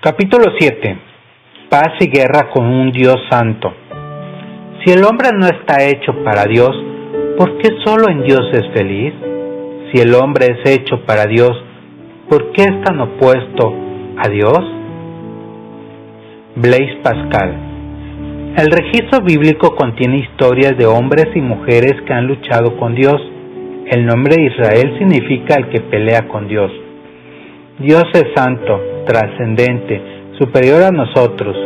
Capítulo 7. Paz y guerra con un Dios santo. Si el hombre no está hecho para Dios, ¿por qué solo en Dios es feliz? Si el hombre es hecho para Dios, ¿por qué es tan opuesto a Dios? Blaise Pascal. El registro bíblico contiene historias de hombres y mujeres que han luchado con Dios. El nombre de Israel significa el que pelea con Dios. Dios es santo, trascendente, superior a nosotros.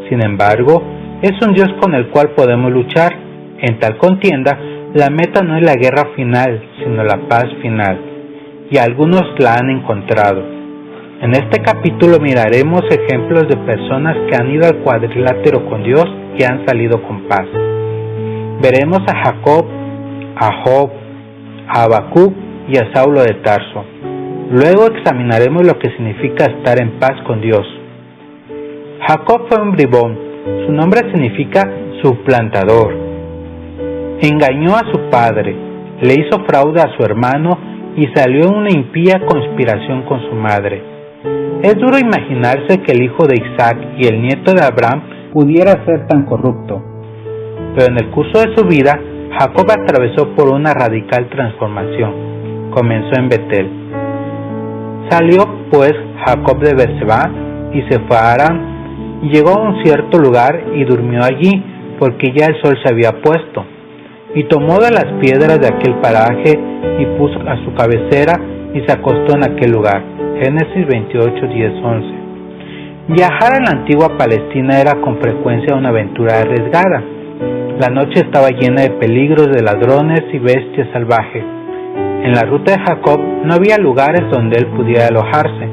Sin embargo, es un Dios con el cual podemos luchar. En tal contienda, la meta no es la guerra final, sino la paz final. Y algunos la han encontrado. En este capítulo miraremos ejemplos de personas que han ido al cuadrilátero con Dios y han salido con paz. Veremos a Jacob, a Job, a Habacuc y a Saulo de Tarso. Luego examinaremos lo que significa estar en paz con Dios. Jacob fue un bribón. Su nombre significa suplantador. Engañó a su padre, le hizo fraude a su hermano y salió en una impía conspiración con su madre. Es duro imaginarse que el hijo de Isaac y el nieto de Abraham pudiera ser tan corrupto. Pero en el curso de su vida, Jacob atravesó por una radical transformación. Comenzó en Betel. Salió pues Jacob de Berseba y se fue a Aram, y llegó a un cierto lugar y durmió allí, porque ya el sol se había puesto. Y tomó de las piedras de aquel paraje y puso a su cabecera y se acostó en aquel lugar. Génesis 28, 10, 11. Viajar en la antigua Palestina era con frecuencia una aventura arriesgada. La noche estaba llena de peligros de ladrones y bestias salvajes. En la ruta de Jacob no había lugares donde él pudiera alojarse.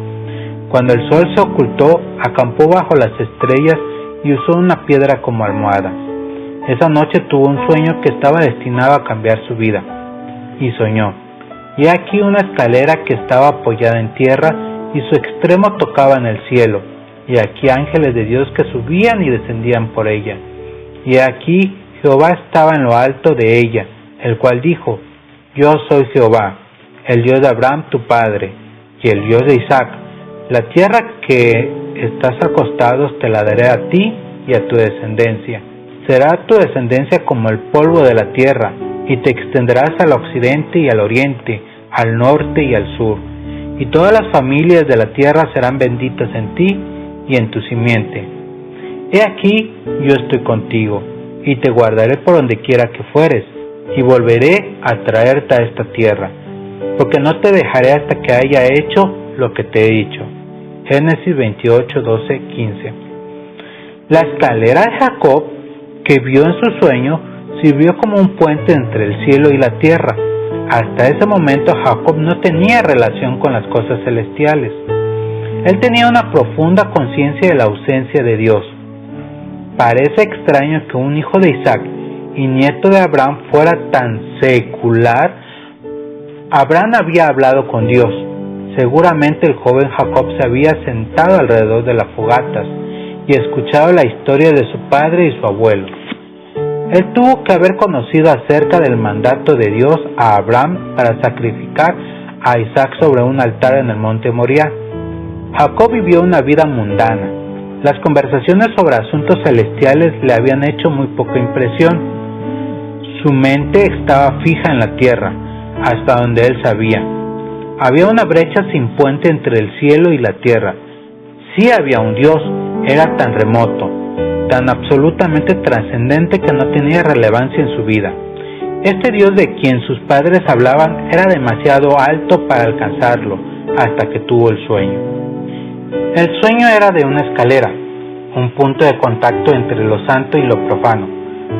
Cuando el sol se ocultó, acampó bajo las estrellas y usó una piedra como almohada. Esa noche tuvo un sueño que estaba destinado a cambiar su vida. Y soñó. Y aquí una escalera que estaba apoyada en tierra y su extremo tocaba en el cielo. Y aquí ángeles de Dios que subían y descendían por ella. Y aquí Jehová estaba en lo alto de ella, el cual dijo: Yo soy Jehová, el Dios de Abraham tu padre, y el Dios de Isaac. La tierra que estás acostados te la daré a ti y a tu descendencia. Será tu descendencia como el polvo de la tierra, y te extenderás al occidente y al oriente, al norte y al sur. Y todas las familias de la tierra serán benditas en ti y en tu simiente. He aquí, yo estoy contigo, y te guardaré por donde quiera que fueres, y volveré a traerte a esta tierra, porque no te dejaré hasta que haya hecho lo que te he dicho. Génesis 28, 12, 15. La escalera de Jacob, que vio en su sueño, sirvió como un puente entre el cielo y la tierra. Hasta ese momento Jacob no tenía relación con las cosas celestiales. Él tenía una profunda conciencia de la ausencia de Dios. Parece extraño que un hijo de Isaac y nieto de Abraham fuera tan secular. Abraham había hablado con Dios. Seguramente el joven Jacob se había sentado alrededor de las fogatas y escuchado la historia de su padre y su abuelo. Él tuvo que haber conocido acerca del mandato de Dios a Abraham para sacrificar a Isaac sobre un altar en el monte Moriah. Jacob vivió una vida mundana. Las conversaciones sobre asuntos celestiales le habían hecho muy poca impresión. Su mente estaba fija en la tierra, hasta donde él sabía. Había una brecha sin puente entre el cielo y la tierra. Sí había un Dios, era tan remoto, tan absolutamente trascendente que no tenía relevancia en su vida. Este Dios de quien sus padres hablaban era demasiado alto para alcanzarlo, hasta que tuvo el sueño. El sueño era de una escalera, un punto de contacto entre lo santo y lo profano.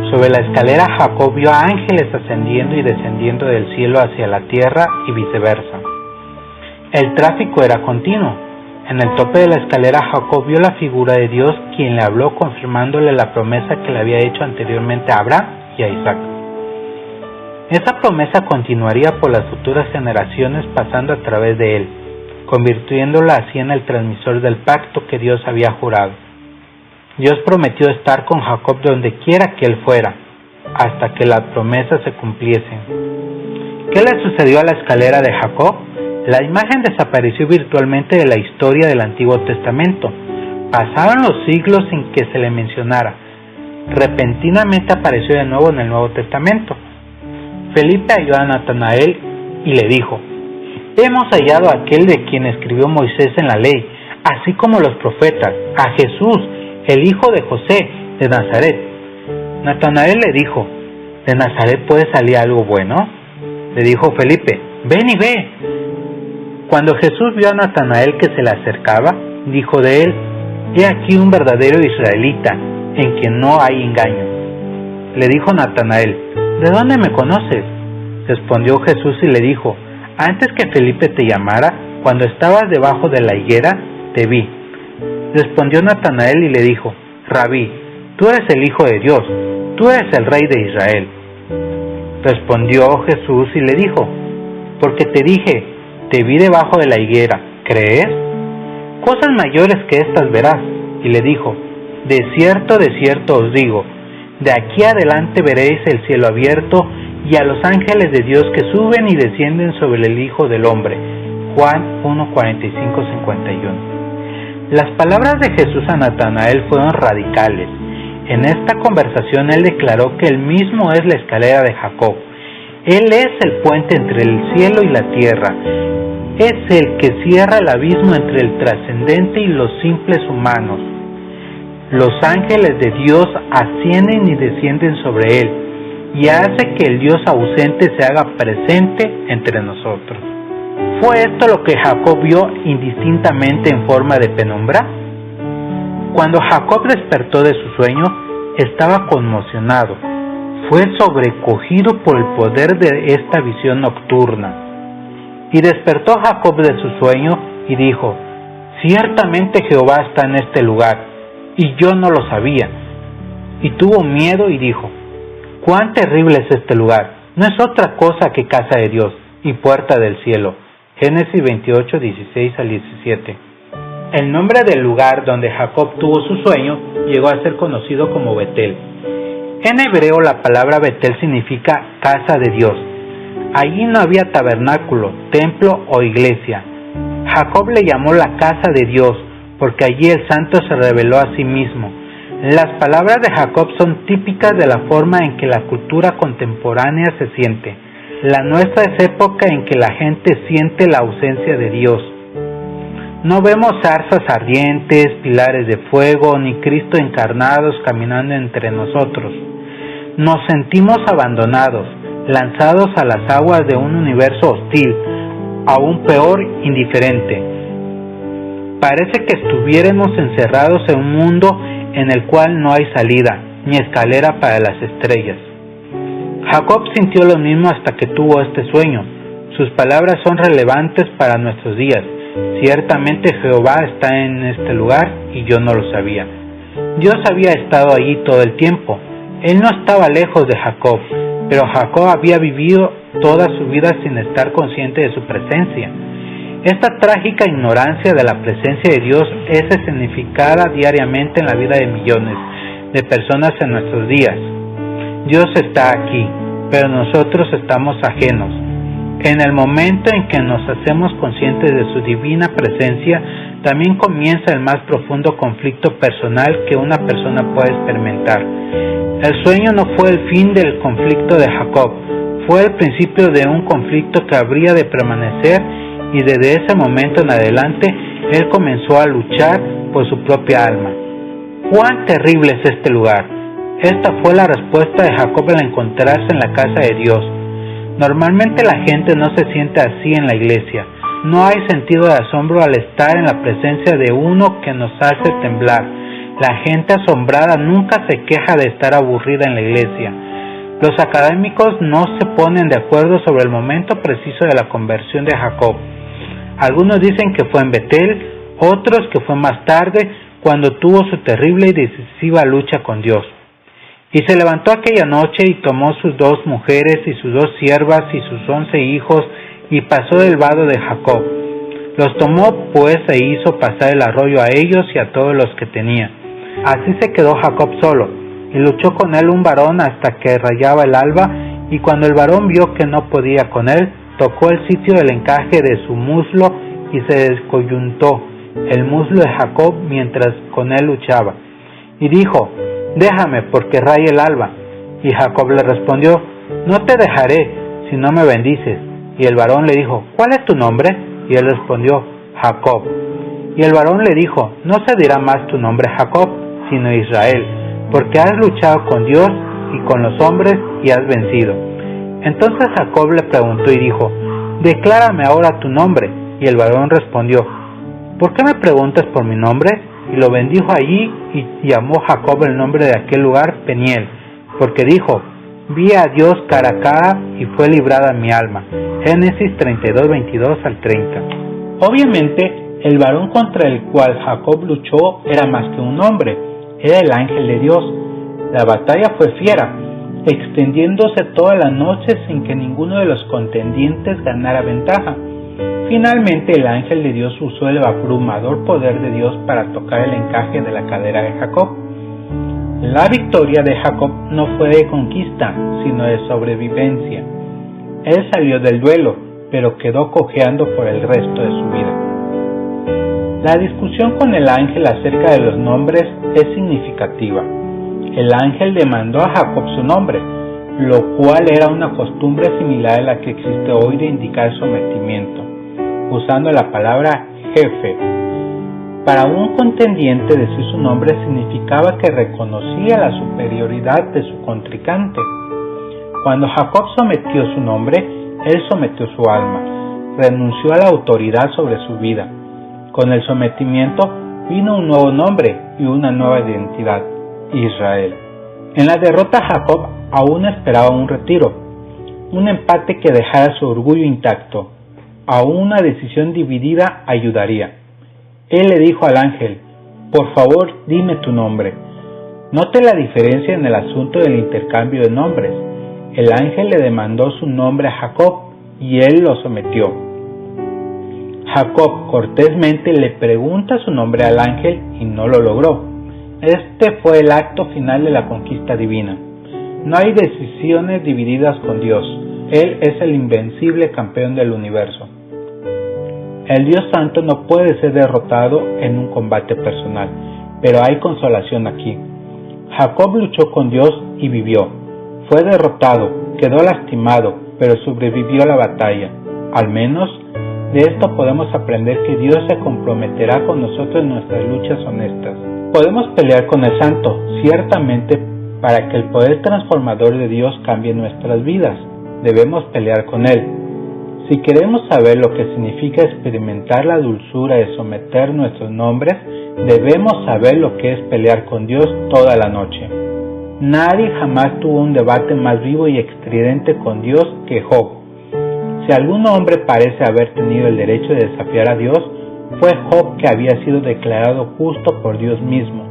Sobre la escalera Jacob vio a ángeles ascendiendo y descendiendo del cielo hacia la tierra y viceversa. El tráfico era continuo. En el tope de la escalera Jacob vio la figura de Dios, quien le habló confirmándole la promesa que le había hecho anteriormente a Abraham y a Isaac. Esa promesa continuaría por las futuras generaciones pasando a través de él, convirtiéndola así en el transmisor del pacto que Dios había jurado. Dios prometió estar con Jacob donde quiera que él fuera, hasta que las promesas se cumpliesen. ¿Qué le sucedió a la escalera de Jacob? La imagen desapareció virtualmente de la historia del Antiguo Testamento. Pasaron los siglos sin que se le mencionara. Repentinamente apareció de nuevo en el Nuevo Testamento. Felipe halló a Natanael y le dijo: hemos hallado a aquel de quien escribió Moisés en la ley, así como los profetas, a Jesús, el hijo de José, de Nazaret. Natanael le dijo: ¿de Nazaret puede salir algo bueno? Le dijo Felipe: ven y ve. Cuando Jesús vio a Natanael que se le acercaba, dijo de él: he aquí un verdadero israelita, en quien no hay engaño. Le dijo Natanael: ¿de dónde me conoces? Respondió Jesús y le dijo: antes que Felipe te llamara, cuando estabas debajo de la higuera, te vi. Respondió Natanael y le dijo: Rabí, tú eres el Hijo de Dios, tú eres el Rey de Israel. Respondió Jesús y le dijo: porque te dije, te vi debajo de la higuera, ¿crees? Cosas mayores que estas verás. Y le dijo: de cierto os digo, de aquí adelante veréis el cielo abierto y a los ángeles de Dios que suben y descienden sobre el Hijo del Hombre. Juan 1:45-51. Las palabras de Jesús a Natanael fueron radicales. En esta conversación él declaró que él mismo es la escalera de Jacob. Él es el puente entre el cielo y la tierra. Es el que cierra el abismo entre el trascendente y los simples humanos. Los ángeles de Dios ascienden y descienden sobre él, y hace que el Dios ausente se haga presente entre nosotros. ¿Fue esto lo que Jacob vio indistintamente en forma de penumbra? Cuando Jacob despertó de su sueño, estaba conmocionado. Fue sobrecogido por el poder de esta visión nocturna. Y despertó Jacob de su sueño y dijo: ciertamente Jehová está en este lugar, y yo no lo sabía. Y tuvo miedo y dijo: cuán terrible es este lugar, no es otra cosa que casa de Dios y puerta del cielo. Génesis 28:16-17. El nombre del lugar donde Jacob tuvo su sueño llegó a ser conocido como Betel. En hebreo la palabra Betel significa casa de Dios. Allí no había tabernáculo, templo o iglesia. Jacob le llamó la casa de Dios porque allí el santo se reveló a sí mismo. Las palabras de Jacob son típicas de la forma en que la cultura contemporánea se siente. La nuestra es época en que la gente siente la ausencia de Dios. No vemos zarzas ardientes, pilares de fuego, ni Cristo encarnados caminando entre nosotros. Nos sentimos abandonados, lanzados a las aguas de un universo hostil, aún peor, indiferente. Parece que estuviéramos encerrados en un mundo en el cual no hay salida, ni escalera para las estrellas. Jacob sintió lo mismo hasta que tuvo este sueño. Sus palabras son relevantes para nuestros días. Ciertamente Jehová está en este lugar y yo no lo sabía. Dios había estado allí todo el tiempo. Él no estaba lejos de Jacob, pero Jacob había vivido toda su vida sin estar consciente de su presencia. Esta trágica ignorancia de la presencia de Dios es escenificada diariamente en la vida de millones de personas en nuestros días. Dios está aquí, pero nosotros estamos ajenos. En el momento en que nos hacemos conscientes de su divina presencia, también comienza el más profundo conflicto personal que una persona puede experimentar. El sueño no fue el fin del conflicto de Jacob, fue el principio de un conflicto que habría de permanecer, y desde ese momento en adelante él comenzó a luchar por su propia alma. ¿Cuán terrible es este lugar? Esta fue la respuesta de Jacob al encontrarse en la casa de Dios. Normalmente la gente no se siente así en la iglesia. No hay sentido de asombro al estar en la presencia de uno que nos hace temblar. La gente asombrada nunca se queja de estar aburrida en la iglesia. Los académicos no se ponen de acuerdo sobre el momento preciso de la conversión de Jacob. Algunos dicen que fue en Betel, otros que fue más tarde, cuando tuvo su terrible y decisiva lucha con Dios. Y se levantó aquella noche y tomó sus 2 mujeres y sus 2 siervas y sus 11 hijos y pasó del vado de Jacob. Los tomó pues e hizo pasar el arroyo a ellos y a todos los que tenía. Así se quedó Jacob solo, y luchó con él un varón hasta que rayaba el alba, y cuando el varón vio que no podía con él, tocó el sitio del encaje de su muslo y se descoyuntó, el muslo de Jacob mientras con él luchaba, y dijo: déjame, porque raya el alba. Y Jacob le respondió: no te dejaré si no me bendices. Y el varón le dijo: ¿cuál es tu nombre? Y él respondió: Jacob. Y el varón le dijo: no se dirá más tu nombre Jacob, sino Israel, porque has luchado con Dios y con los hombres y has vencido. Entonces Jacob le preguntó y dijo: declárame ahora tu nombre. Y el varón respondió: ¿por qué me preguntas por mi nombre? Y lo bendijo allí, y llamó Jacob el nombre de aquel lugar Peniel, porque dijo: vi a Dios cara a cara y fue librada mi alma. Génesis 32, 22 al 30. Obviamente, el varón contra el cual Jacob luchó era más que un hombre, era el ángel de Dios. La batalla fue fiera, extendiéndose toda la noche sin que ninguno de los contendientes ganara ventaja. Finalmente el ángel de Dios usó el abrumador poder de Dios para tocar el encaje de la cadera de Jacob. La victoria de Jacob no fue de conquista, sino de sobrevivencia. Él salió del duelo, pero quedó cojeando por el resto de su vida. La discusión con el ángel acerca de los nombres es significativa. El ángel demandó a Jacob su nombre, lo cual era una costumbre similar a la que existe hoy de indicar sometimiento, usando la palabra jefe. Para un contendiente, decir su nombre significaba que reconocía la superioridad de su contrincante. Cuando Jacob sometió su nombre, él sometió su alma, renunció a la autoridad sobre su vida. Con el sometimiento vino un nuevo nombre y una nueva identidad: Israel. En la derrota, Jacob aún esperaba un retiro, un empate que dejara su orgullo intacto. Aún una decisión dividida ayudaría. Él le dijo al ángel: por favor, dime tu nombre. Note la diferencia en el asunto del intercambio de nombres. El ángel le demandó su nombre a Jacob y él lo sometió. Jacob cortésmente le pregunta su nombre al ángel y no lo logró. Este fue el acto final de la conquista divina. No hay decisiones divididas con Dios. Él es el invencible campeón del universo. El Dios Santo no puede ser derrotado en un combate personal, pero hay consolación aquí. Jacob luchó con Dios y vivió. Fue derrotado, quedó lastimado, pero sobrevivió a la batalla. Al menos, de esto podemos aprender que Dios se comprometerá con nosotros en nuestras luchas honestas. Podemos pelear con el Santo, ciertamente, para que el poder transformador de Dios cambie nuestras vidas. Debemos pelear con Él. Si queremos saber lo que significa experimentar la dulzura de someter nuestros nombres, debemos saber lo que es pelear con Dios toda la noche. Nadie jamás tuvo un debate más vivo y estridente con Dios que Job. Si algún hombre parece haber tenido el derecho de desafiar a Dios, fue Job, que había sido declarado justo por Dios mismo,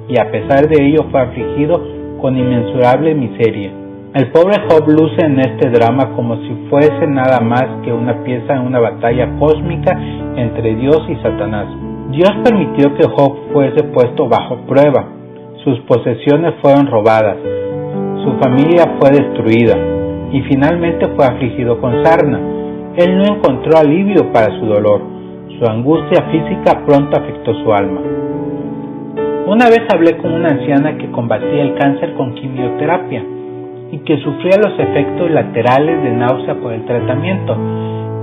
y a pesar de ello fue afligido con inmensurable miseria. El pobre Job luce en este drama como si fuese nada más que una pieza en una batalla cósmica entre Dios y Satanás. Dios permitió que Job fuese puesto bajo prueba. Sus posesiones fueron robadas, su familia fue destruida y finalmente fue afligido con sarna. Él no encontró alivio para su dolor. Su angustia física pronto afectó su alma. Una vez hablé con una anciana que combatía el cáncer con quimioterapia y que sufría los efectos laterales de náusea por el tratamiento.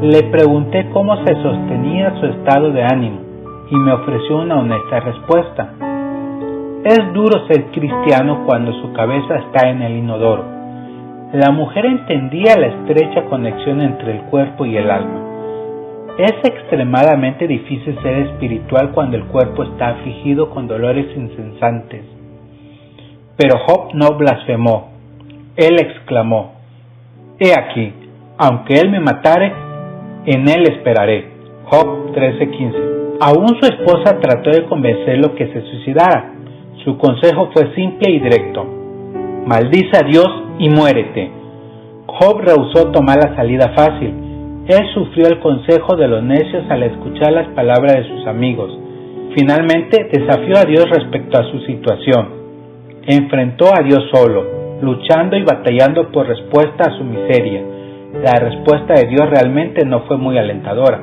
Le pregunté cómo se sostenía su estado de ánimo y me ofreció una honesta respuesta. Es duro ser cristiano cuando su cabeza está en el inodoro. La mujer entendía la estrecha conexión entre el cuerpo y el alma. Es extremadamente difícil ser espiritual cuando el cuerpo está afligido con dolores incesantes. Pero Job no blasfemó. Él exclamó: he aquí, aunque él me matare, en él esperaré. Job 13:15. Aún su esposa trató de convencerlo que se suicidara. Su consejo fue simple y directo: maldice a Dios y muérete. Job rehusó tomar la salida fácil. Él sufrió el consejo de los necios al escuchar las palabras de sus amigos. Finalmente desafió a Dios respecto a su situación. Enfrentó a Dios solo, luchando y batallando por respuesta a su miseria. La respuesta de Dios realmente no fue muy alentadora.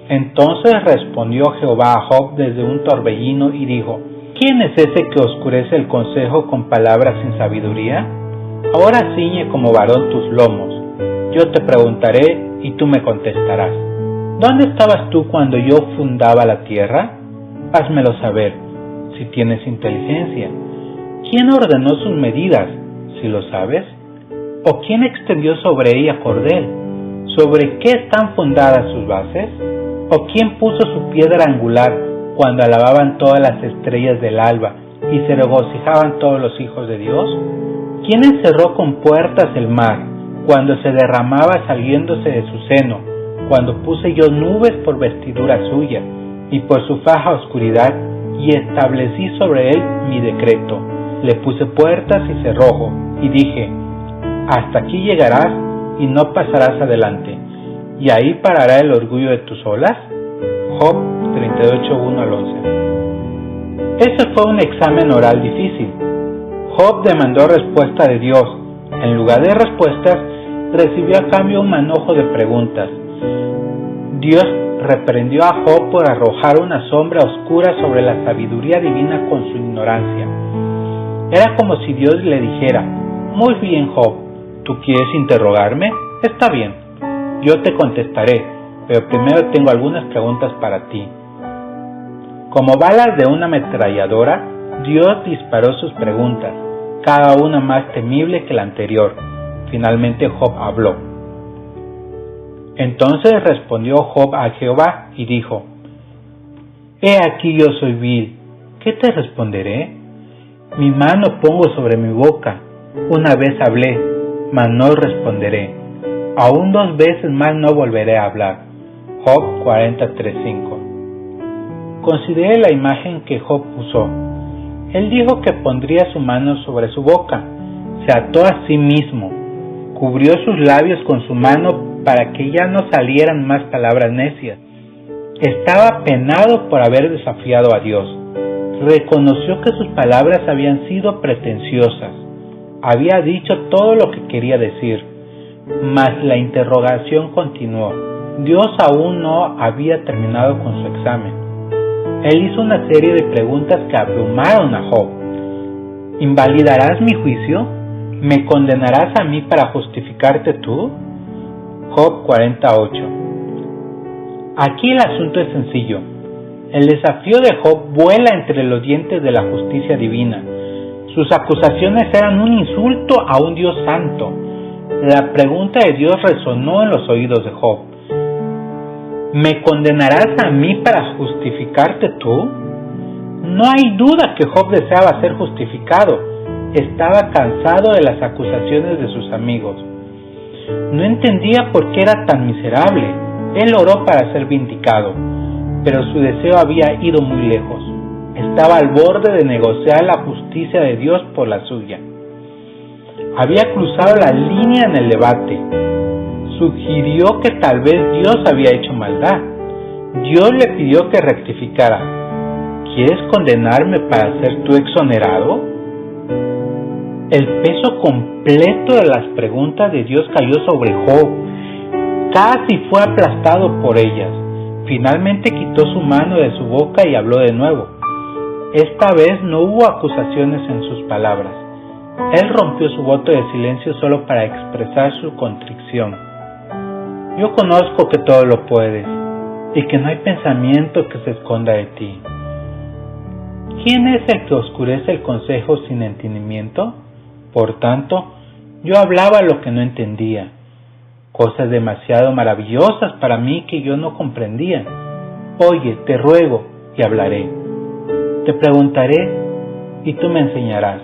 Entonces respondió Jehová a Job desde un torbellino y dijo: ¿Quién es ese que oscurece el consejo con palabras sin sabiduría? Ahora ciñe como varón tus lomos. Yo te preguntaré y tú me contestarás. ¿Dónde estabas tú cuando yo fundaba la tierra? Házmelo saber, si tienes inteligencia. ¿Quién ordenó sus medidas, si lo sabes? ¿O quién extendió sobre ella cordel? ¿Sobre qué están fundadas sus bases? ¿O quién puso su piedra angular cuando alababan todas las estrellas del alba y se regocijaban todos los hijos de Dios? ¿Quién encerró con puertas el mar cuando se derramaba saliéndose de su seno, cuando puse yo nubes por vestidura suya y por su faja oscuridad, y establecí sobre él mi decreto? Le puse puertas y cerrojo, y dije: hasta aquí llegarás y no pasarás adelante, y ahí parará el orgullo de tus olas. Job 38:1 al 11. Ese fue un examen oral difícil. Job demandó respuesta de Dios. En lugar de respuestas, recibió a cambio un manojo de preguntas. Dios reprendió a Job por arrojar una sombra oscura sobre la sabiduría divina con su ignorancia. Era como si Dios le dijera: muy bien, Job, ¿tú quieres interrogarme? Está bien, yo te contestaré, pero primero tengo algunas preguntas para ti. Como balas de una ametralladora, Dios disparó sus preguntas, cada una más temible que la anterior. Finalmente Job habló. Entonces respondió Job a Jehová y dijo: He aquí yo soy vil, ¿qué te responderé? Mi mano pongo sobre mi boca, una vez hablé, mas no responderé. Aún 2 veces más no volveré a hablar. Job 43:5. Considere la imagen que Job usó. Él dijo que pondría su mano sobre su boca, se ató a sí mismo, cubrió sus labios con su mano para que ya no salieran más palabras necias. Estaba penado por haber desafiado a Dios. Reconoció que sus palabras habían sido pretenciosas. Había dicho todo lo que quería decir, mas la interrogación continuó. Dios aún no había terminado con su examen. Él hizo una serie de preguntas que abrumaron a Job. ¿Invalidarás mi juicio? ¿Me condenarás a mí para justificarte tú? Job 48. Aquí el asunto es sencillo. El desafío de Job vuela entre los dientes de la justicia divina. Sus acusaciones eran un insulto a un Dios santo. La pregunta de Dios resonó en los oídos de Job. ¿Me condenarás a mí para justificarte tú? No hay duda que Job deseaba ser justificado. Estaba cansado de las acusaciones de sus amigos. No entendía por qué era tan miserable. Él oró para ser vindicado, pero su deseo había ido muy lejos. Estaba al borde de negociar la justicia de Dios por la suya. Había cruzado la línea en el debate. Sugirió que tal vez Dios había hecho maldad. Dios le pidió que rectificara. ¿Quieres condenarme para ser tú exonerado? El peso completo de las preguntas de Dios cayó sobre Job. Casi fue aplastado por ellas. Finalmente quitó su mano de su boca y habló de nuevo. Esta vez no hubo acusaciones en sus palabras. Él rompió su voto de silencio solo para expresar su contrición. Yo conozco que todo lo puedes y que no hay pensamiento que se esconda de ti. ¿Quién es el que oscurece el consejo sin entendimiento? Por tanto, yo hablaba lo que no entendía, cosas demasiado maravillosas para mí que yo no comprendía. Oye, te ruego y hablaré. Te preguntaré y tú me enseñarás.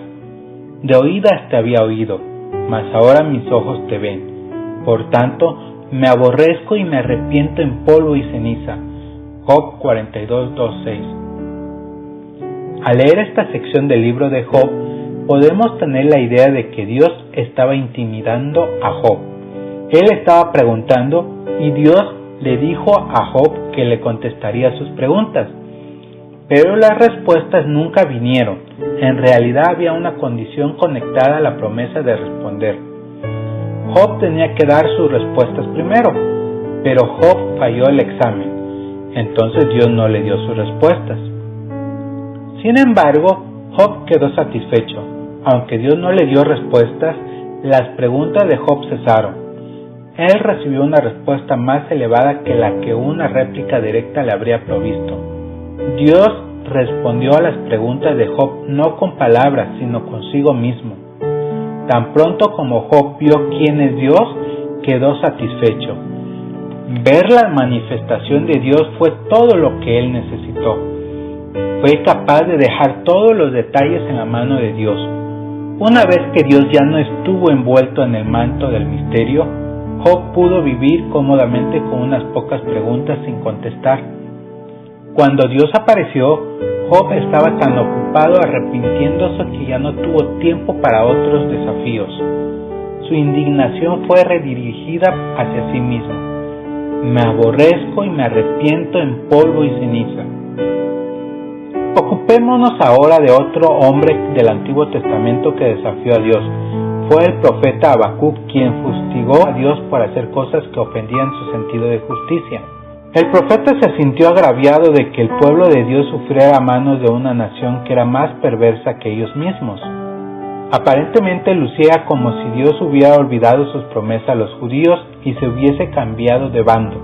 De oídas te había oído, mas ahora mis ojos te ven. Por tanto, me aborrezco y me arrepiento en polvo y ceniza. Job 42:2-6. Al leer esta sección del libro de Job, podemos tener la idea de que Dios estaba intimidando a Job. Él estaba preguntando y Dios le dijo a Job que le contestaría sus preguntas. Pero las respuestas nunca vinieron. En realidad había una condición conectada a la promesa de responder. Job tenía que dar sus respuestas primero, pero Job falló el examen. Entonces Dios no le dio sus respuestas. Sin embargo, Job quedó satisfecho. Aunque Dios no le dio respuestas, las preguntas de Job cesaron. Él recibió una respuesta más elevada que la que una réplica directa le habría provisto. Dios respondió a las preguntas de Job no con palabras, sino consigo mismo. Tan pronto como Job vio quién es Dios, quedó satisfecho. Ver la manifestación de Dios fue todo lo que él necesitó. Fue capaz de dejar todos los detalles en la mano de Dios. Una vez que Dios ya no estuvo envuelto en el manto del misterio, Job pudo vivir cómodamente con unas pocas preguntas sin contestar. Cuando Dios apareció, Job estaba tan ocupado arrepintiéndose que ya no tuvo tiempo para otros desafíos. Su indignación fue redirigida hacia sí mismo. Me aborrezco y me arrepiento en polvo y ceniza. Ocupémonos ahora de otro hombre del Antiguo Testamento que desafió a Dios. Fue el profeta Habacuc quien fustigó a Dios por hacer cosas que ofendían su sentido de justicia. El profeta se sintió agraviado de que el pueblo de Dios sufriera a manos de una nación que era más perversa que ellos mismos. Aparentemente lucía como si Dios hubiera olvidado sus promesas a los judíos y se hubiese cambiado de bando,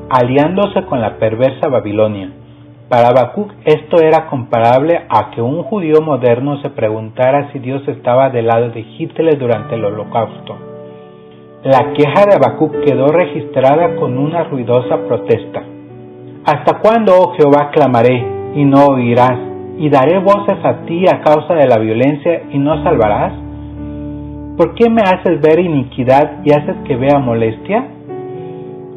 aliándose con la perversa Babilonia. Para Habacuc esto era comparable a que un judío moderno se preguntara si Dios estaba del lado de Hitler durante el Holocausto. La queja de Habacuc quedó registrada con una ruidosa protesta. ¿Hasta cuándo, oh Jehová, clamaré y no oirás? ¿Y daré voces a ti a causa de la violencia y no salvarás? ¿Por qué me haces ver iniquidad y haces que vea molestia?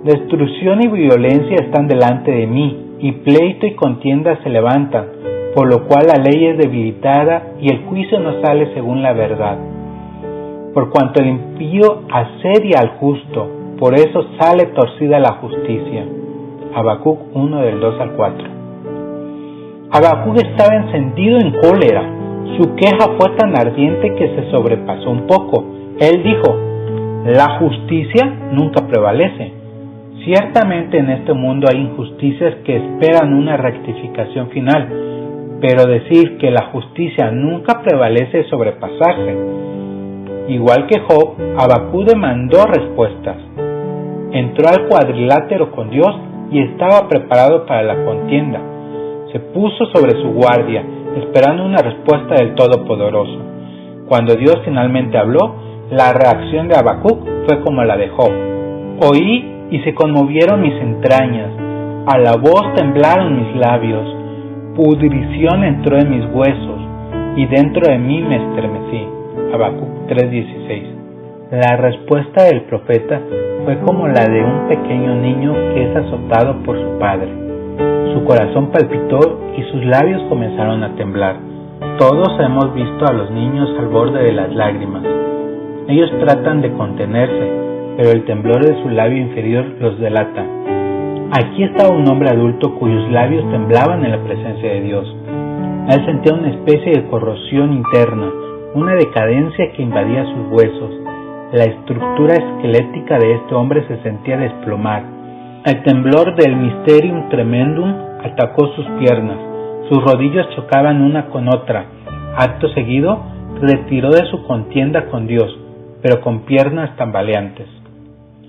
Destrucción y violencia están delante de mí, y pleito y contienda se levantan, por lo cual la ley es debilitada y el juicio no sale según la verdad. Por cuanto el impío asedia al justo, por eso sale torcida la justicia. Habacuc 1 del 2 al 4. Habacuc estaba encendido en cólera. Su queja fue tan ardiente que se sobrepasó un poco. Él dijo: la justicia nunca prevalece. Ciertamente en este mundo hay injusticias que esperan una rectificación final, pero decir que la justicia nunca prevalece es sobrepasarse. Igual que Job, Habacuc demandó respuestas. Entró al cuadrilátero con Dios y estaba preparado para la contienda. Se puso sobre su guardia, esperando una respuesta del Todopoderoso. Cuando Dios finalmente habló, la reacción de Habacuc fue como la de Job. Oí y se conmovieron mis entrañas, a la voz temblaron mis labios, pudrición entró en mis huesos, y dentro de mí me estremecí. Habacuc 3:16. La respuesta del profeta fue como la de un pequeño niño que es azotado por su padre. Su corazón palpitó y sus labios comenzaron a temblar. Todos hemos visto a los niños al borde de las lágrimas. Ellos tratan de contenerse, pero el temblor de su labio inferior los delata. Aquí estaba un hombre adulto cuyos labios temblaban en la presencia de Dios. Él sentía una especie de corrosión interna, una decadencia que invadía sus huesos. La estructura esquelética de este hombre se sentía desplomar. El temblor del Mysterium Tremendum atacó sus piernas. Sus rodillas chocaban una con otra. Acto seguido, retiró de su contienda con Dios, pero con piernas tambaleantes.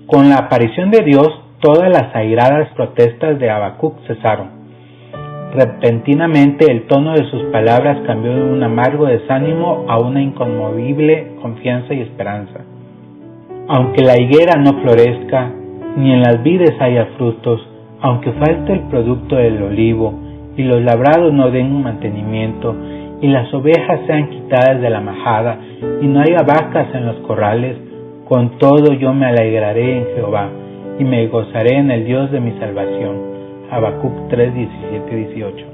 Con la aparición de Dios, todas las airadas protestas de Habacuc cesaron. Repentinamente el tono de sus palabras cambió de un amargo desánimo a una inconmovible confianza y esperanza. Aunque la higuera no florezca, ni en las vides haya frutos, aunque falte el producto del olivo, y los labrados no den un mantenimiento, y las ovejas sean quitadas de la majada, y no haya vacas en los corrales, con todo yo me alegraré en Jehová, y me gozaré en el Dios de mi salvación. Habacuc 3:17-18.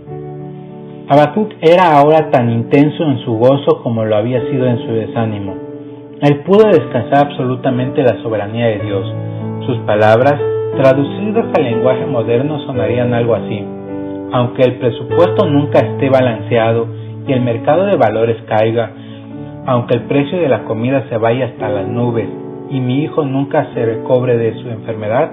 Habacuc era ahora tan intenso en su gozo como lo había sido en su desánimo. Él pudo descansar absolutamente en la soberanía de Dios. Sus palabras, traducidas al lenguaje moderno, sonarían algo así: aunque el presupuesto nunca esté balanceado y el mercado de valores caiga, aunque el precio de la comida se vaya hasta las nubes y mi hijo nunca se recobre de su enfermedad,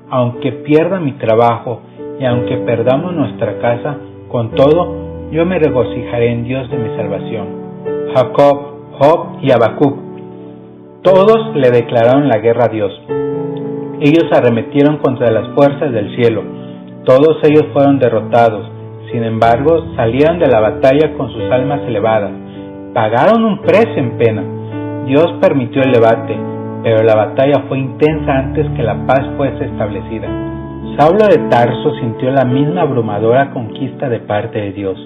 aunque pierda mi trabajo y aunque perdamos nuestra casa, con todo, yo me regocijaré en Dios de mi salvación. Jacob, Job y Habacuc, todos le declararon la guerra a Dios. Ellos arremetieron contra las fuerzas del cielo. Todos ellos fueron derrotados. Sin embargo, salieron de la batalla con sus almas elevadas. Pagaron un precio en pena. Dios permitió el debate, pero la batalla fue intensa antes que la paz fuese establecida. Saulo de Tarso sintió la misma abrumadora conquista de parte de Dios.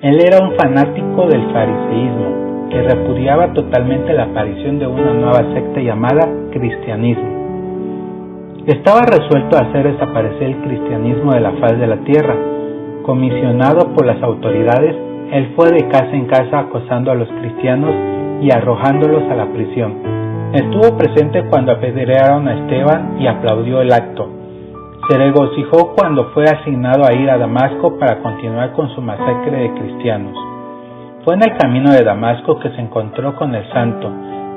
Él era un fanático del fariseísmo, que repudiaba totalmente la aparición de una nueva secta llamada cristianismo. Estaba resuelto a hacer desaparecer el cristianismo de la faz de la tierra. Comisionado por las autoridades, él fue de casa en casa acosando a los cristianos y arrojándolos a la prisión. Estuvo presente cuando apedrearon a Esteban y aplaudió el acto. Se regocijó cuando fue asignado a ir a Damasco para continuar con su masacre de cristianos. Fue en el camino de Damasco que se encontró con el santo.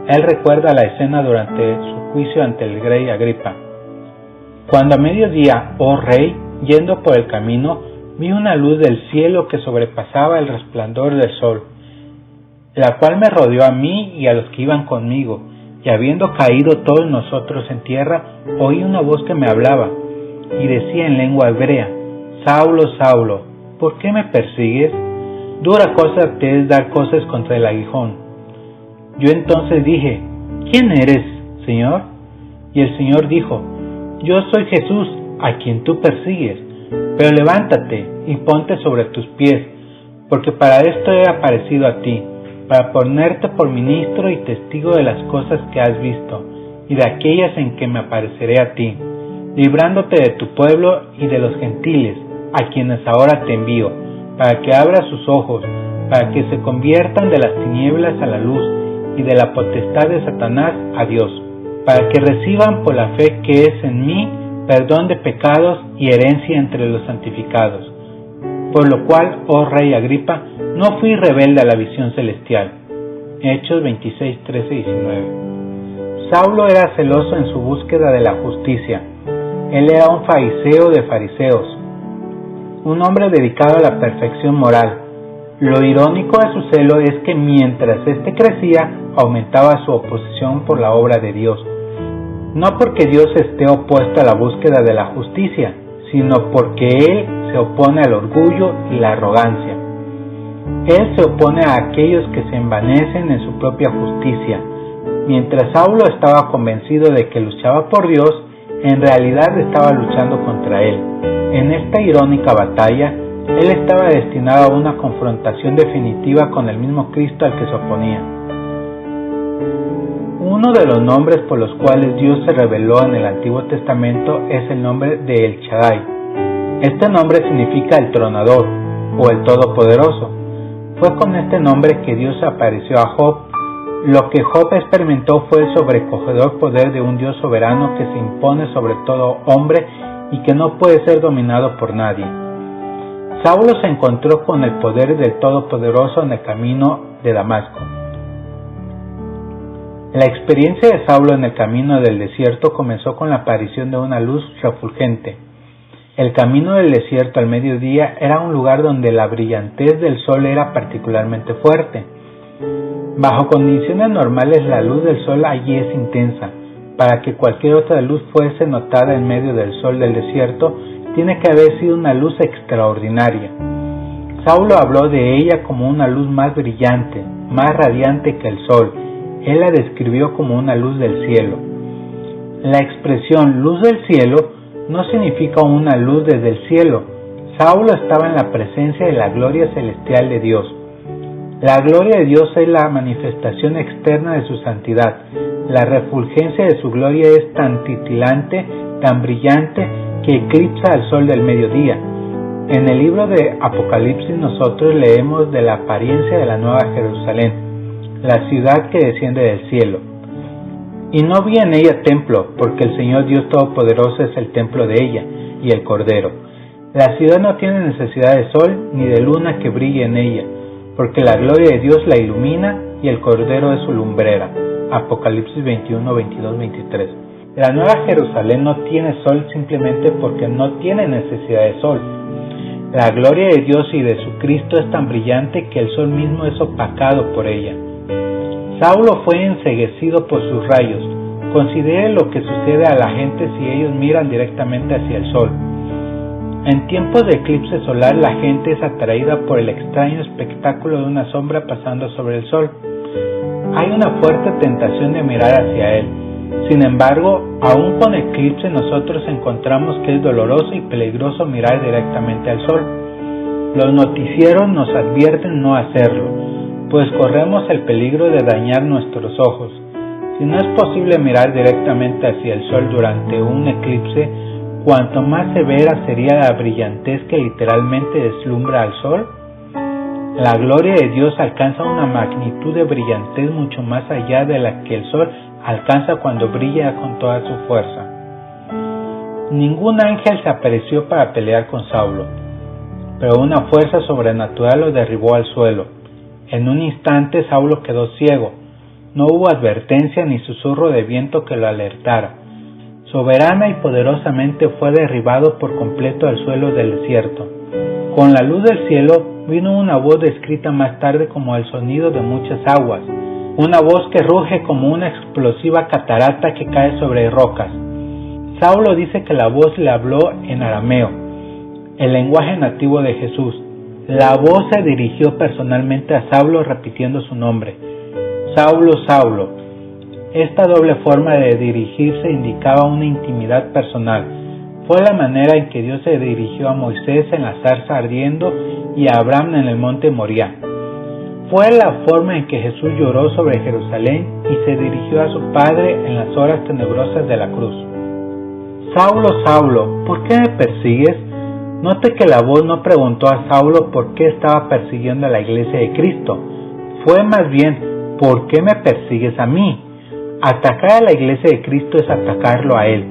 Él recuerda la escena durante su juicio ante el rey Agripa. Cuando a mediodía, oh rey, yendo por el camino, vi una luz del cielo que sobrepasaba el resplandor del sol, la cual me rodeó a mí y a los que iban conmigo, y habiendo caído todos nosotros en tierra, oí una voz que me hablaba, y decía en lengua hebrea: Saulo, Saulo, ¿por qué me persigues? Dura cosa te es dar cosas contra el aguijón. Yo entonces dije: ¿Quién eres, Señor? Y el Señor dijo: Yo soy Jesús, a quien tú persigues. Pero levántate y ponte sobre tus pies, porque para esto he aparecido a ti, para ponerte por ministro y testigo de las cosas que has visto, y de aquellas en que me apareceré a ti, librándote de tu pueblo y de los gentiles, a quienes ahora te envío, para que abras sus ojos, para que se conviertan de las tinieblas a la luz, y de la potestad de Satanás a Dios, para que reciban por la fe que es en mí perdón de pecados y herencia entre los santificados. Por lo cual, oh rey Agripa, no fui rebelde a la visión celestial. Hechos 26, 13 y 19. Saulo era celoso en su búsqueda de la justicia. Él era un fariseo de fariseos, un hombre dedicado a la perfección moral. Lo irónico de su celo es que mientras éste crecía, aumentaba su oposición por la obra de Dios. No porque Dios esté opuesto a la búsqueda de la justicia, sino porque Él se opone al orgullo y la arrogancia. Él se opone a aquellos que se envanecen en su propia justicia. Mientras Saulo estaba convencido de que luchaba por Dios, en realidad estaba luchando contra Él. En esta irónica batalla, Él estaba destinado a una confrontación definitiva con el mismo Cristo al que se oponía. Uno de los nombres por los cuales Dios se reveló en el Antiguo Testamento es el nombre de El Shaddai. Este nombre significa el tronador o el todopoderoso. Fue con este nombre que Dios apareció a Job. Lo que Job experimentó fue el sobrecogedor poder de un Dios soberano que se impone sobre todo hombre y que no puede ser dominado por nadie. Saulo se encontró con el poder del Todopoderoso en el camino de Damasco. La experiencia de Saulo en el camino del desierto comenzó con la aparición de una luz refulgente. El camino del desierto al mediodía era un lugar donde la brillantez del sol era particularmente fuerte. Bajo condiciones normales la luz del sol allí es intensa. Para que cualquier otra luz fuese notada en medio del sol del desierto, tiene que haber sido una luz extraordinaria. Saulo habló de ella como una luz más brillante, más radiante que el sol. Él la describió como una luz del cielo. La expresión luz del cielo no significa una luz desde el cielo. Saulo estaba en la presencia de la gloria celestial de Dios. La gloria de Dios es la manifestación externa de su santidad. La refulgencia de su gloria es tan titilante, tan brillante, que eclipsa al sol del mediodía. En el libro de Apocalipsis nosotros leemos de la apariencia de la Nueva Jerusalén, la ciudad que desciende del cielo. Y no vi en ella templo, porque el Señor Dios Todopoderoso es el templo de ella, y el Cordero. La ciudad no tiene necesidad de sol, ni de luna que brille en ella, porque la gloria de Dios la ilumina, y el Cordero es su lumbrera. Apocalipsis 21, 22, 23. La Nueva Jerusalén no tiene sol simplemente porque no tiene necesidad de sol. La gloria de Dios y de su Cristo es tan brillante que el sol mismo es opacado por ella. Saulo fue enceguecido por sus rayos. Considere lo que sucede a la gente si ellos miran directamente hacia el sol. En tiempos de eclipse solar, la gente es atraída por el extraño espectáculo de una sombra pasando sobre el sol. Hay una fuerte tentación de mirar hacia él. Sin embargo, aún con eclipse nosotros encontramos que es doloroso y peligroso mirar directamente al sol. Los noticieros nos advierten no hacerlo, pues corremos el peligro de dañar nuestros ojos. Si no es posible mirar directamente hacia el sol durante un eclipse, cuanto más severa sería la brillantez que literalmente deslumbra al sol. La gloria de Dios alcanza una magnitud de brillantez mucho más allá de la que el sol alcanza cuando brilla con toda su fuerza. Ningún ángel se apareció para pelear con Saulo, pero una fuerza sobrenatural lo derribó al suelo. En un instante Saulo quedó ciego. No hubo advertencia ni susurro de viento que lo alertara. Soberana y poderosamente fue derribado por completo al suelo del desierto. Con la luz del cielo vino una voz descrita más tarde como el sonido de muchas aguas, una voz que ruge como una explosiva catarata que cae sobre rocas. Saulo dice que la voz le habló en arameo, el lenguaje nativo de Jesús. La voz se dirigió personalmente a Saulo repitiendo su nombre: Saulo, Saulo. Esta doble forma de dirigirse indicaba una intimidad personal. Fue la manera en que Dios se dirigió a Moisés en la zarza ardiendo y a Abraham en el monte Moriah. Fue la forma en que Jesús lloró sobre Jerusalén y se dirigió a su Padre en las horas tenebrosas de la cruz. Saulo, Saulo, ¿por qué me persigues? Note que la voz no preguntó a Saulo por qué estaba persiguiendo a la iglesia de Cristo. Fue más bien, ¿por qué me persigues a mí? Atacar a la iglesia de Cristo es atacarlo a él.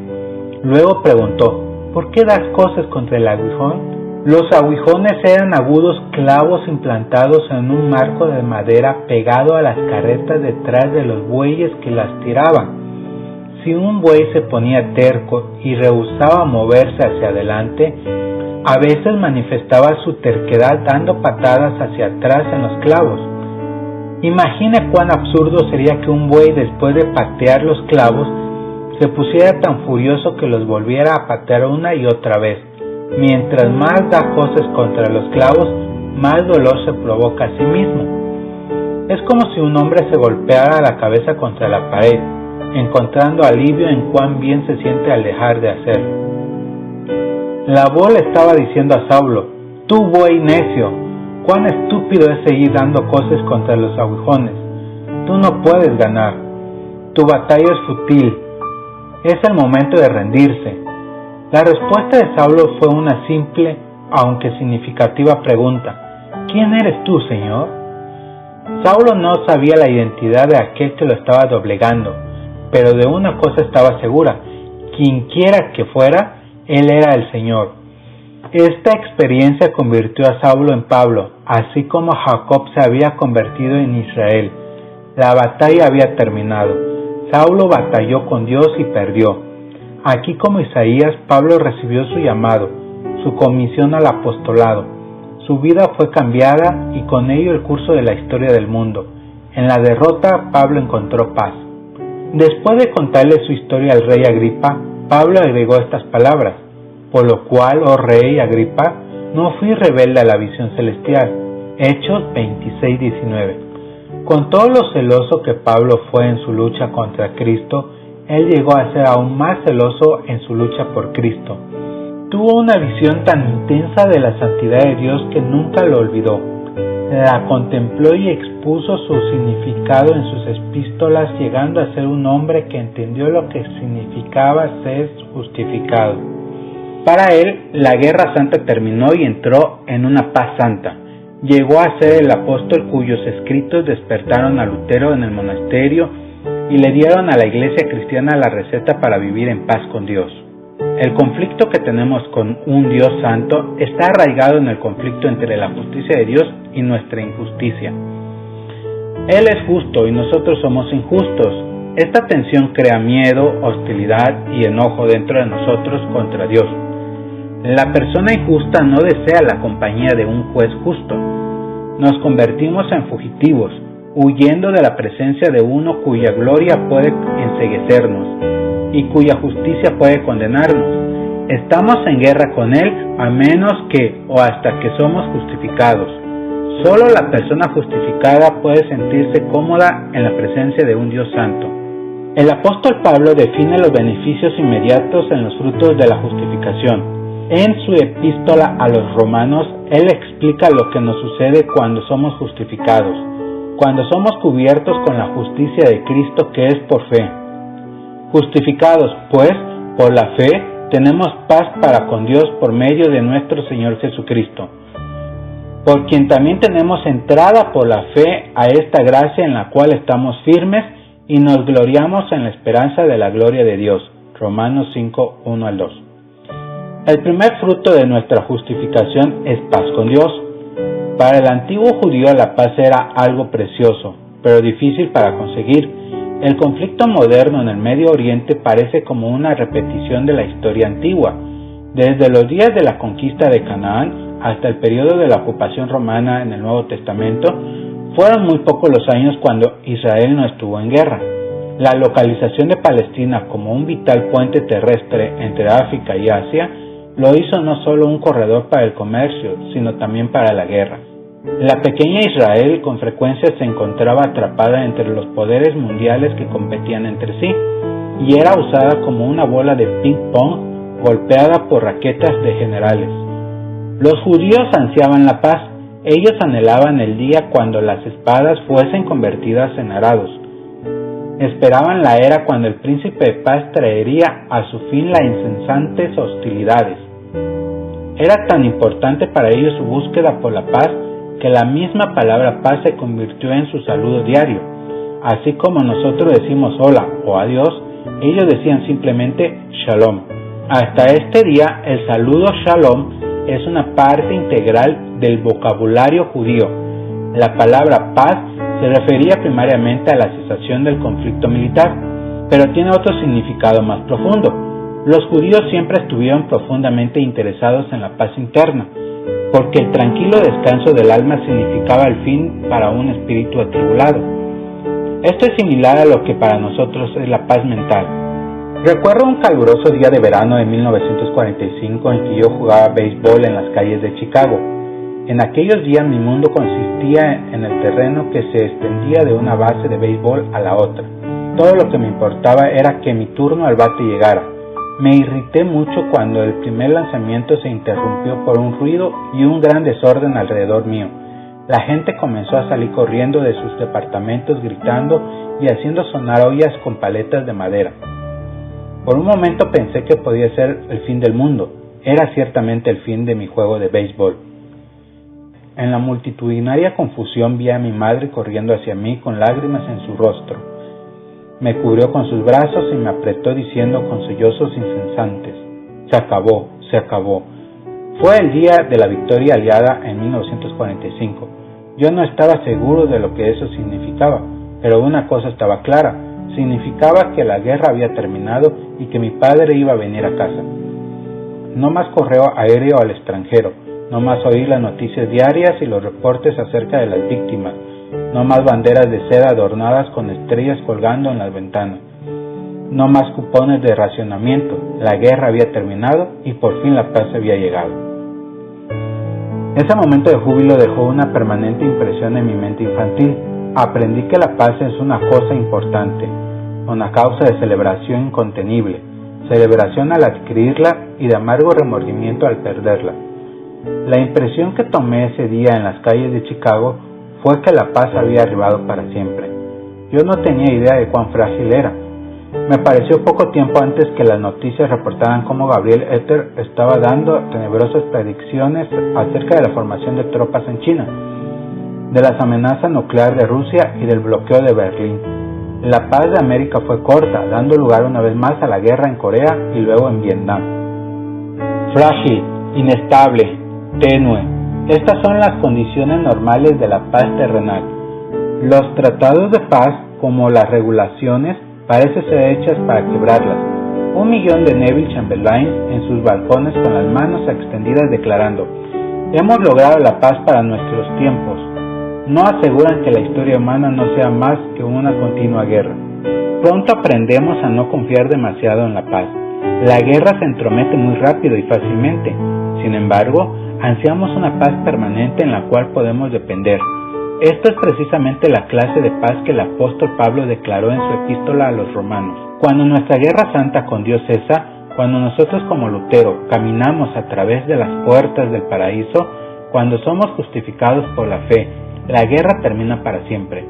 Luego preguntó, ¿por qué das cosas contra el aguijón? Los aguijones eran agudos clavos implantados en un marco de madera pegado a las carretas detrás de los bueyes que las tiraban. Si un buey se ponía terco y rehusaba moverse hacia adelante, a veces manifestaba su terquedad dando patadas hacia atrás en los clavos. Imagine cuán absurdo sería que un buey, después de patear los clavos, se pusiera tan furioso que los volviera a patear una y otra vez. Mientras más da cosas contra los clavos, más dolor se provoca a sí mismo. Es como si un hombre se golpeara la cabeza contra la pared, encontrando alivio en cuán bien se siente al dejar de hacerlo. La voz le estaba diciendo a Saulo: tú buey necio, cuán estúpido es seguir dando cosas contra los aguijones. Tú no puedes ganar. Tu batalla es fútil. Es el momento de rendirse. La respuesta de Saulo fue una simple, aunque significativa pregunta: ¿quién eres tú, Señor? Saulo no sabía la identidad de aquel que lo estaba doblegando, pero de una cosa estaba segura: quienquiera que fuera, él era el Señor. Esta experiencia convirtió a Saulo en Pablo, así como Jacob se había convertido en Israel. La batalla había terminado. Saulo batalló con Dios y perdió. Aquí, como Isaías, Pablo recibió su llamado, su comisión al apostolado. Su vida fue cambiada y con ello el curso de la historia del mundo. En la derrota, Pablo encontró paz. Después de contarle su historia al rey Agripa, Pablo agregó estas palabras: por lo cual, oh rey Agripa, no fui rebelde a la visión celestial. Hechos 26:19. Con todo lo celoso que Pablo fue en su lucha contra Cristo, él llegó a ser aún más celoso en su lucha por Cristo. Tuvo una visión tan intensa de la santidad de Dios que nunca lo olvidó. La contempló y expuso su significado en sus epístolas, llegando a ser un hombre que entendió lo que significaba ser justificado. Para él, la guerra santa terminó y entró en una paz santa. Llegó a ser el apóstol cuyos escritos despertaron a Lutero en el monasterio y le dieron a la iglesia cristiana la receta para vivir en paz con Dios. El conflicto que tenemos con un Dios santo está arraigado en el conflicto entre la justicia de Dios y nuestra injusticia. Él es justo y nosotros somos injustos. Esta tensión crea miedo, hostilidad y enojo dentro de nosotros contra Dios. La persona injusta no desea la compañía de un juez justo. Nos convertimos en fugitivos, huyendo de la presencia de uno cuya gloria puede enceguecernos y cuya justicia puede condenarnos. Estamos en guerra con Él a menos que o hasta que somos justificados. Solo la persona justificada puede sentirse cómoda en la presencia de un Dios santo. El apóstol Pablo define los beneficios inmediatos en los frutos de la justificación. En su epístola a los romanos, él explica lo que nos sucede cuando somos justificados, cuando somos cubiertos con la justicia de Cristo que es por fe. Justificados, pues, por la fe, tenemos paz para con Dios por medio de nuestro Señor Jesucristo, por quien también tenemos entrada por la fe a esta gracia en la cual estamos firmes y nos gloriamos en la esperanza de la gloria de Dios. Romanos 5, 1 al 2. El primer fruto de nuestra justificación es paz con Dios. Para el antiguo judío la paz era algo precioso, pero difícil para conseguir. El conflicto moderno en el Medio Oriente parece como una repetición de la historia antigua. Desde los días de la conquista de Canaán hasta el periodo de la ocupación romana en el Nuevo Testamento, fueron muy pocos los años cuando Israel no estuvo en guerra. La localización de Palestina como un vital puente terrestre entre África y Asia lo hizo no solo un corredor para el comercio, sino también para la guerra. La pequeña Israel con frecuencia se encontraba atrapada entre los poderes mundiales que competían entre sí, y era usada como una bola de ping-pong golpeada por raquetas de generales. Los judíos ansiaban la paz. Ellos anhelaban el día cuando las espadas fuesen convertidas en arados. Esperaban la era cuando el príncipe de paz traería a su fin las incesantes hostilidades. Era tan importante para ellos su búsqueda por la paz que la misma palabra paz se convirtió en su saludo diario. Así como nosotros decimos hola o adiós, ellos decían simplemente shalom. Hasta este día el saludo shalom es una parte integral del vocabulario judío. La palabra paz se refería primariamente a la cesación del conflicto militar, pero tiene otro significado más profundo. Los judíos siempre estuvieron profundamente interesados en la paz interna, porque el tranquilo descanso del alma significaba el fin para un espíritu atribulado. Esto es similar a lo que para nosotros es la paz mental. Recuerdo un caluroso día de verano de 1945 en que yo jugaba béisbol en las calles de Chicago. En aquellos días mi mundo consistía en el terreno que se extendía de una base de béisbol a la otra. Todo lo que me importaba era que mi turno al bate llegara. Me irrité mucho cuando el primer lanzamiento se interrumpió por un ruido y un gran desorden alrededor mío. La gente comenzó a salir corriendo de sus departamentos gritando y haciendo sonar ollas con paletas de madera. Por un momento pensé que podía ser el fin del mundo. Era ciertamente el fin de mi juego de béisbol. En la multitudinaria confusión vi a mi madre corriendo hacia mí con lágrimas en su rostro. Me cubrió con sus brazos y me apretó diciendo con sollozos incesantes: se acabó, se acabó. Fue el día de la victoria aliada en 1945. Yo no estaba seguro de lo que eso significaba, pero una cosa estaba clara: significaba que la guerra había terminado y que mi padre iba a venir a casa. No más correo aéreo al extranjero, no más oír las noticias diarias y los reportes acerca de las víctimas, no más banderas de seda adornadas con estrellas colgando en las ventanas, no más cupones de racionamiento. La guerra había terminado y por fin la paz había llegado. Ese momento de júbilo dejó una permanente impresión en mi mente infantil. Aprendí que la paz es una cosa importante, una causa de celebración incontenible, celebración al adquirirla y de amargo remordimiento al perderla. La impresión que tomé ese día en las calles de Chicago fue que la paz había arribado para siempre. Yo no tenía idea de cuán frágil era. Me pareció poco tiempo antes que las noticias reportaran cómo Gabriel Ether estaba dando tenebrosas predicciones acerca de la formación de tropas en China, de las amenazas nucleares de Rusia y del bloqueo de Berlín. La paz de América fue corta, dando lugar una vez más a la guerra en Corea y luego en Vietnam. Frágil, inestable, tenue. Estas son las condiciones normales de la paz terrenal. Los tratados de paz, como las regulaciones, parece ser hechas para quebrarlas. 1 millón de Neville Chamberlains en sus balcones con las manos extendidas declarando: hemos logrado la paz para nuestros tiempos. No aseguran que la historia humana no sea más que una continua guerra. Pronto aprendemos a no confiar demasiado en la paz. La guerra se entromete muy rápido y fácilmente. Sin embargo, ansiamos una paz permanente en la cual podemos depender. Esto es precisamente la clase de paz que el apóstol Pablo declaró en su epístola a los romanos. Cuando nuestra guerra santa con Dios cesa, cuando nosotros como Lutero caminamos a través de las puertas del paraíso, cuando somos justificados por la fe, la guerra termina para siempre.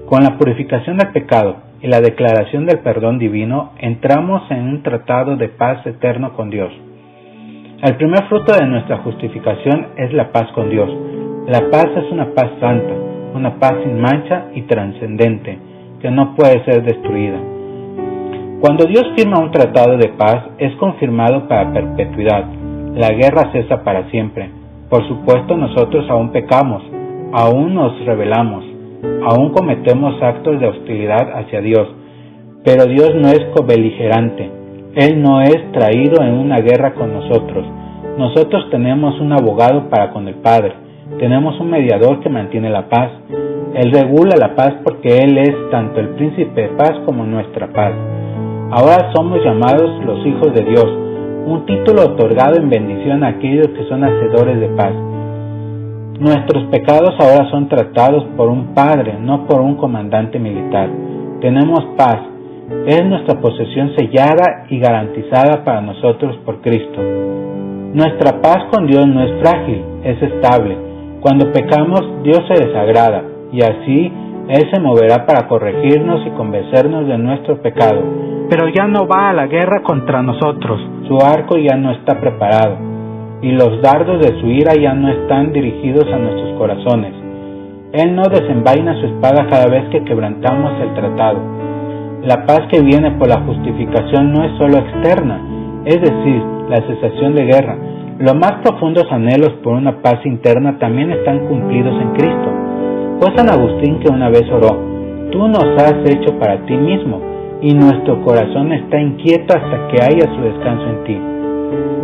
Con la purificación del pecado y la declaración del perdón divino, entramos en un tratado de paz eterno con Dios. El primer fruto de nuestra justificación es la paz con Dios. La paz es una paz santa, una paz sin mancha y trascendente, que no puede ser destruida. Cuando Dios firma un tratado de paz, es confirmado para perpetuidad. La guerra cesa para siempre. Por supuesto, nosotros aún pecamos, aún nos rebelamos, aún cometemos actos de hostilidad hacia Dios, pero Dios no es cobeligerante. Él no es traído en una guerra con nosotros. Nosotros tenemos un abogado para con el Padre. Tenemos un mediador que mantiene la paz. Él regula la paz porque Él es tanto el príncipe de paz como nuestra paz. Ahora somos llamados los hijos de Dios, un título otorgado en bendición a aquellos que son hacedores de paz. Nuestros pecados ahora son tratados por un padre, no por un comandante militar. Tenemos paz. Es nuestra posesión sellada y garantizada para nosotros por Cristo. Nuestra paz con Dios no es frágil, es estable. Cuando pecamos, Dios se desagrada, y así Él se moverá para corregirnos y convencernos de nuestro pecado. Pero ya no va a la guerra contra nosotros. Su arco ya no está preparado, y los dardos de su ira ya no están dirigidos a nuestros corazones. Él no desenvaina su espada cada vez que quebrantamos el tratado. La paz que viene por la justificación no es solo externa, es decir, la cesación de guerra. Los más profundos anhelos por una paz interna también están cumplidos en Cristo. Fue San Agustín que una vez oró: tú nos has hecho para ti mismo, y nuestro corazón está inquieto hasta que haya su descanso en ti.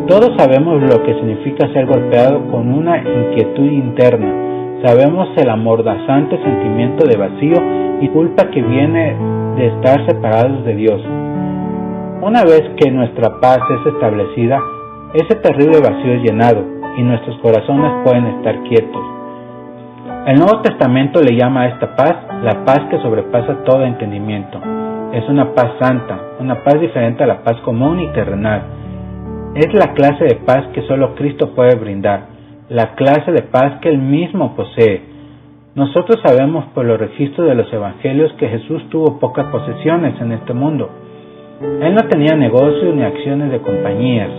Todos sabemos lo que significa ser golpeado con una inquietud interna. Sabemos el amordazante sentimiento de vacío y culpa que viene de estar separados de Dios. Una vez que nuestra paz es establecida, ese terrible vacío es llenado y nuestros corazones pueden estar quietos. El Nuevo Testamento le llama a esta paz la paz que sobrepasa todo entendimiento. Es una paz santa, una paz diferente a la paz común y terrenal. Es la clase de paz que solo Cristo puede brindar, la clase de paz que Él mismo posee. Nosotros sabemos por los registros de los evangelios que Jesús tuvo pocas posesiones en este mundo. Él no tenía negocios ni acciones de compañías.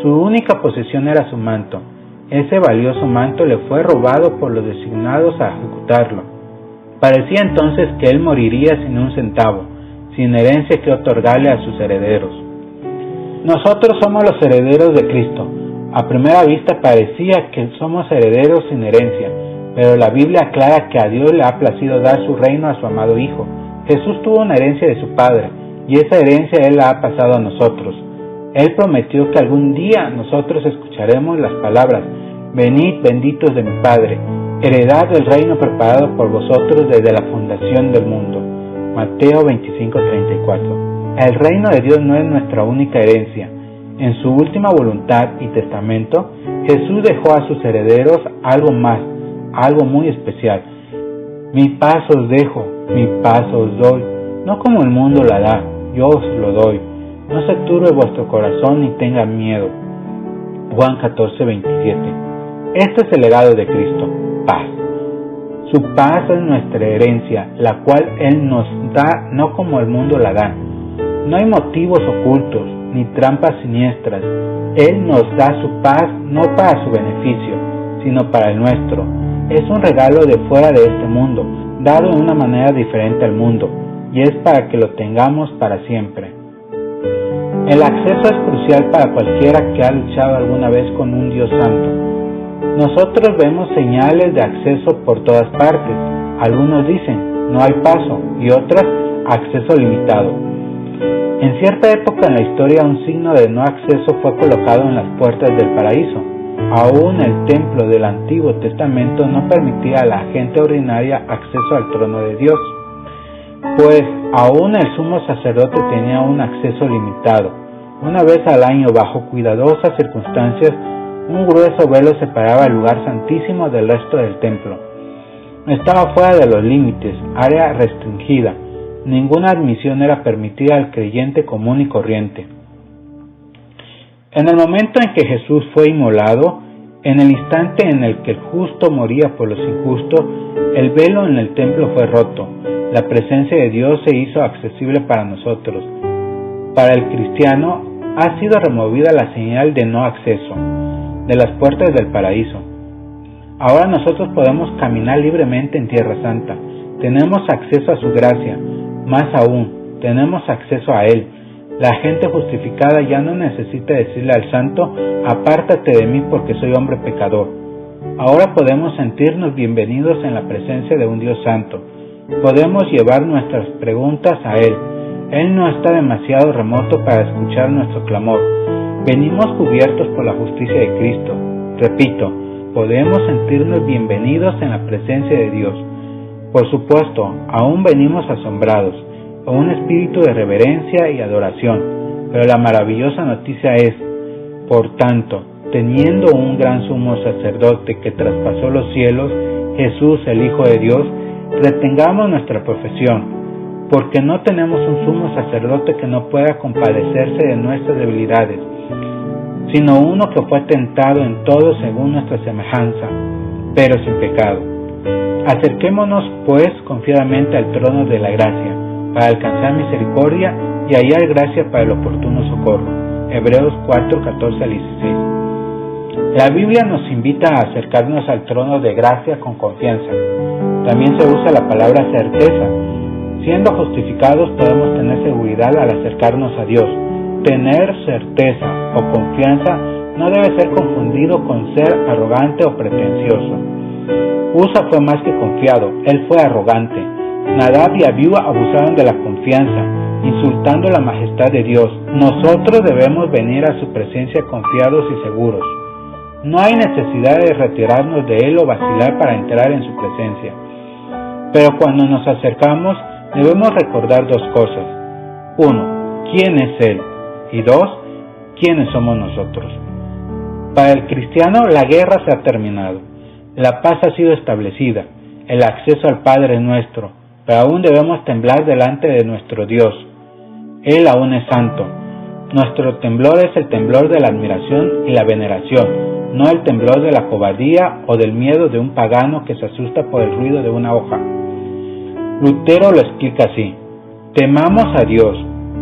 Su única posesión era su manto. Ese valioso manto le fue robado por los designados a ejecutarlo. Parecía entonces que él moriría sin un centavo, sin herencia que otorgarle a sus herederos. Nosotros somos los herederos de Cristo. A primera vista parecía que somos herederos sin herencia, pero la Biblia aclara que a Dios le ha placido dar su reino a su amado Hijo. Jesús tuvo una herencia de su Padre, y esa herencia Él la ha pasado a nosotros. Él prometió que algún día nosotros escucharemos las palabras: venid benditos de mi Padre, heredad del reino preparado por vosotros desde la fundación del mundo. Mateo 25:34. El reino de Dios no es nuestra única herencia. En su última voluntad y testamento, Jesús dejó a sus herederos algo más, algo muy especial. Mi paz os dejo, mi paz os doy, no como el mundo la da, yo os lo doy. No se turbe vuestro corazón ni tenga miedo. Juan 14:27. Este es el legado de Cristo, paz. Su paz es nuestra herencia, la cual Él nos da no como el mundo la da. No hay motivos ocultos, ni trampas siniestras. Él nos da su paz no para su beneficio, sino para el nuestro. Es un regalo de fuera de este mundo, dado de una manera diferente al mundo, y es para que lo tengamos para siempre. El acceso es crucial para cualquiera que ha luchado alguna vez con un Dios santo. Nosotros vemos señales de acceso por todas partes. Algunos dicen, no hay paso, y otras, acceso limitado. En cierta época en la historia un signo de no acceso fue colocado en las puertas del paraíso. Aún el templo del Antiguo Testamento no permitía a la gente ordinaria acceso al trono de Dios, pues aún el sumo sacerdote tenía un acceso limitado. Una vez al año, bajo cuidadosas circunstancias, un grueso velo separaba el lugar santísimo del resto del templo. Estaba fuera de los límites, área restringida. Ninguna admisión era permitida al creyente común y corriente. En el momento en que Jesús fue inmolado, en el instante en el que el justo moría por los injustos, el velo en el templo fue roto. La presencia de Dios se hizo accesible para nosotros. Para el cristiano ha sido removida la señal de no acceso de las puertas del paraíso. Ahora nosotros podemos caminar libremente en Tierra Santa. Tenemos acceso a su gracia. Más aún, tenemos acceso a Él. La gente justificada ya no necesita decirle al santo: apártate de mí porque soy hombre pecador. Ahora podemos sentirnos bienvenidos en la presencia de un Dios santo. Podemos llevar nuestras preguntas a Él. Él no está demasiado remoto para escuchar nuestro clamor. Venimos cubiertos por la justicia de Cristo. Repito, podemos sentirnos bienvenidos en la presencia de Dios. Por supuesto, aún venimos asombrados, con un espíritu de reverencia y adoración, pero la maravillosa noticia es, por tanto, teniendo un gran sumo sacerdote que traspasó los cielos, Jesús, el Hijo de Dios, retengamos nuestra profesión, porque no tenemos un sumo sacerdote que no pueda compadecerse de nuestras debilidades, sino uno que fue tentado en todo según nuestra semejanza, pero sin pecado. Acerquémonos pues confiadamente al trono de la gracia, para alcanzar misericordia y hallar gracia para el oportuno socorro. Hebreos 4, 14 al 16. La Biblia nos invita a acercarnos al trono de gracia con confianza. También se usa la palabra certeza. Siendo justificados podemos tener seguridad al acercarnos a Dios. Tener certeza o confianza no debe ser confundido con ser arrogante o pretencioso. Usa fue más que confiado, él fue arrogante. Nadab y Abiú abusaron de la confianza, insultando la majestad de Dios. Nosotros debemos venir a su presencia confiados y seguros. No hay necesidad de retirarnos de Él o vacilar para entrar en su presencia. Pero cuando nos acercamos, debemos recordar dos cosas. 1. ¿Quién es Él? Y 2. ¿Quiénes somos nosotros? Para el cristiano, la guerra se ha terminado. La paz ha sido establecida. El acceso al Padre es nuestro. Pero aún debemos temblar delante de nuestro Dios. Él aún es santo. Nuestro temblor es el temblor de la admiración y la veneración, no el temblor de la cobardía o del miedo de un pagano que se asusta por el ruido de una hoja. Lutero lo explica así: temamos a Dios,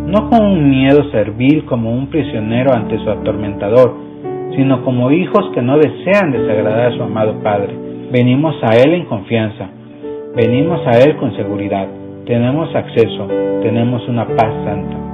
no con un miedo servil como un prisionero ante su atormentador, sino como hijos que no desean desagradar a su amado Padre. Venimos a Él en confianza, venimos a Él con seguridad, tenemos acceso, tenemos una paz santa.